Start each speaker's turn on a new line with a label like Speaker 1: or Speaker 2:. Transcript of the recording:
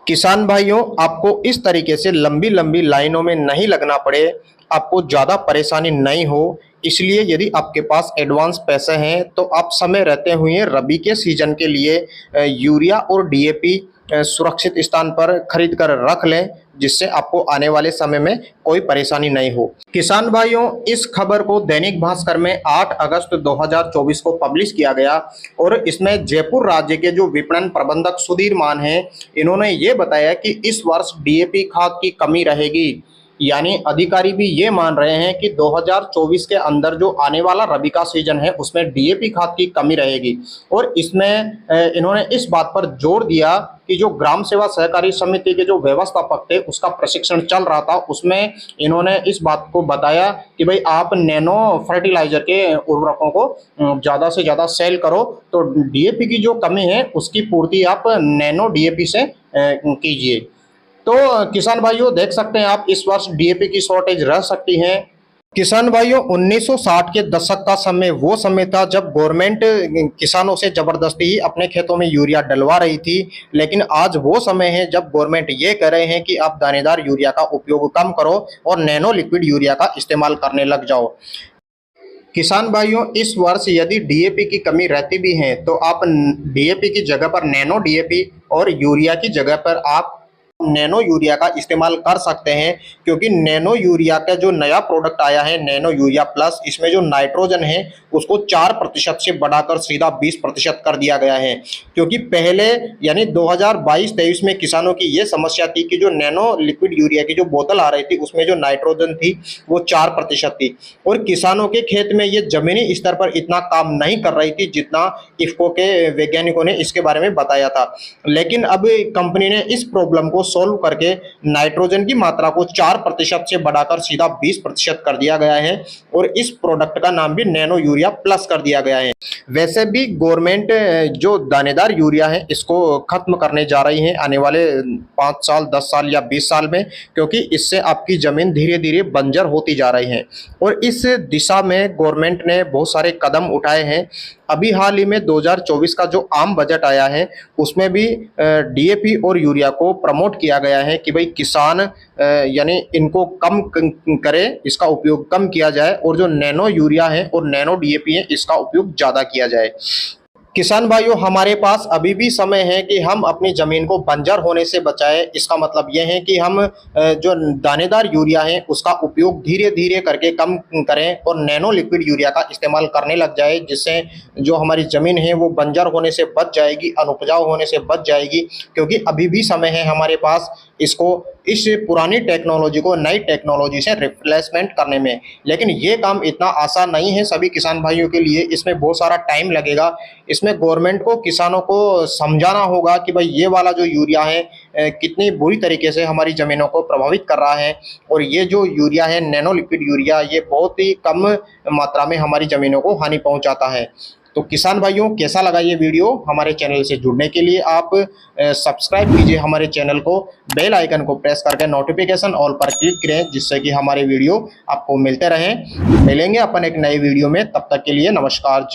Speaker 1: किसान भाइयों, आपको इस तरीके से लंबी लंबी लाइनों में नहीं लगना पड़े, आपको ज़्यादा परेशानी नहीं हो, इसलिए यदि आपके पास एडवांस पैसे हैं तो आप समय रहते हुए रबी के सीजन के लिए यूरिया और डीएपी सुरक्षित स्थान पर खरीद कर रख लें, जिससे आपको आने वाले समय में कोई परेशानी नहीं हो। किसान भाइयों, इस खबर को दैनिक भास्कर में 8 अगस्त 2024 को पब्लिश किया गया और इसमें जयपुर राज्य के जो विपणन प्रबंधक सुधीर मान हैं, इन्होंने ये बताया कि इस वर्ष डीएपी खाद की कमी रहेगी। यानी अधिकारी भी ये मान रहे हैं कि 2024 के अंदर जो आने वाला रबी का सीजन है उसमें डीएपी खाद की कमी रहेगी। और इसमें इन्होंने इस बात पर जोर दिया कि जो ग्राम सेवा सहकारी समिति के जो व्यवस्थापक थे उसका प्रशिक्षण चल रहा था, उसमें इन्होंने इस बात को बताया कि भाई आप नैनो फर्टिलाइजर के उर्वरकों को ज़्यादा से ज़्यादा सेल करो, तो डीएपी की जो कमी है उसकी पूर्ति आप नैनो डीएपी से कीजिए। तो किसान भाइयों, देख सकते हैं आप इस वर्ष डीएपी की शॉर्टेज रह सकती है। किसान भाइयों, 1960 के दशक का समय वो समय था जब गवर्नमेंट किसानों से जबरदस्ती ही अपने खेतों में यूरिया डलवा रही थी, लेकिन आज वो समय है जब गवर्नमेंट ये कह रहे हैं कि आप दानेदार यूरिया का उपयोग कम करो और नैनो लिक्विड यूरिया का इस्तेमाल करने लग जाओ। किसान भाइयों, इस वर्ष यदि डीएपी की कमी रहती भी है तो आप डीएपी की जगह पर नैनो डीएपी और यूरिया की जगह पर आप नैनो यूरिया का इस्तेमाल कर सकते हैं, क्योंकि नैनो यूरिया का जो नया प्रोडक्ट आया है नैनो यूरिया प्लस, इसमें जो नाइट्रोजन है उसको 4% से बढ़ाकर सीधा 20% कर दिया गया है। क्योंकि पहले यानी 2022-23 में किसानों की ये समस्या थी कि जो नैनो लिक्विड यूरिया की जो बोतल आ रही थी उसमें जो नाइट्रोजन थी वो 4% थी और किसानों के खेत में ये जमीनी स्तर पर इतना काम नहीं कर रही थी जितना इफ्को के वैज्ञानिकों ने इसके बारे में बताया था। लेकिन अब कंपनी ने इस प्रॉब्लम को सोल्व करके नाइट्रोजन की मात्रा को 4% से बढ़ाकर सीधा 20% कर दिया गया है और इस प्रोडक्ट का नाम भी नैनो यूरिया प्लस कर दिया गया है। वैसे भी गवर्नमेंट जो दानेदार यूरिया है इसको खत्म करने जा रही है आने वाले 5 साल, 10 साल या 20 साल में, क्योंकि इससे आपकी जमीन धीरे धीरे बंजर होती जा रही है और इस दिशा में गवर्नमेंट ने बहुत सारे कदम उठाए हैं। अभी हाल ही में 2024 का जो आम बजट आया है उसमें भी डीएपी और यूरिया को प्रमोट किया गया है कि भाई किसान यानी इनको कम करें, इसका उपयोग कम किया जाए और जो नैनो यूरिया है और नैनो डीएपी है इसका उपयोग ज़्यादा किया जाए। किसान भाइयों, हमारे पास अभी भी समय है कि हम अपनी ज़मीन को बंजर होने से बचाएं। इसका मतलब यह है कि हम जो दानेदार यूरिया है उसका उपयोग धीरे धीरे करके कम करें और नैनो लिक्विड यूरिया का इस्तेमाल करने लग जाए, जिससे जो हमारी ज़मीन है वो बंजर होने से बच जाएगी, अनुपजाऊ होने से बच जाएगी। क्योंकि अभी भी समय है हमारे पास इस पुरानी टेक्नोलॉजी को नई टेक्नोलॉजी से रिप्लेसमेंट करने में। लेकिन ये काम इतना आसान नहीं है सभी किसान भाइयों के लिए, इसमें बहुत सारा टाइम लगेगा। इसमें गवर्नमेंट को किसानों को समझाना होगा कि भाई ये वाला जो यूरिया है कितनी बुरी तरीके से हमारी ज़मीनों को प्रभावित कर रहा है और ये जो यूरिया है नैनो लिक्विड यूरिया ये बहुत ही कम मात्रा में हमारी ज़मीनों को हानि पहुंचाता है। तो किसान भाइयों, कैसा लगा ये वीडियो? हमारे चैनल से जुड़ने के लिए आप सब्सक्राइब कीजिए हमारे चैनल को, बेल आइकन को प्रेस करके नोटिफिकेशन ऑल पर क्लिक करें, जिससे कि हमारे वीडियो आपको मिलते रहें। मिलेंगे अपन एक नए वीडियो में, तब तक के लिए नमस्कार।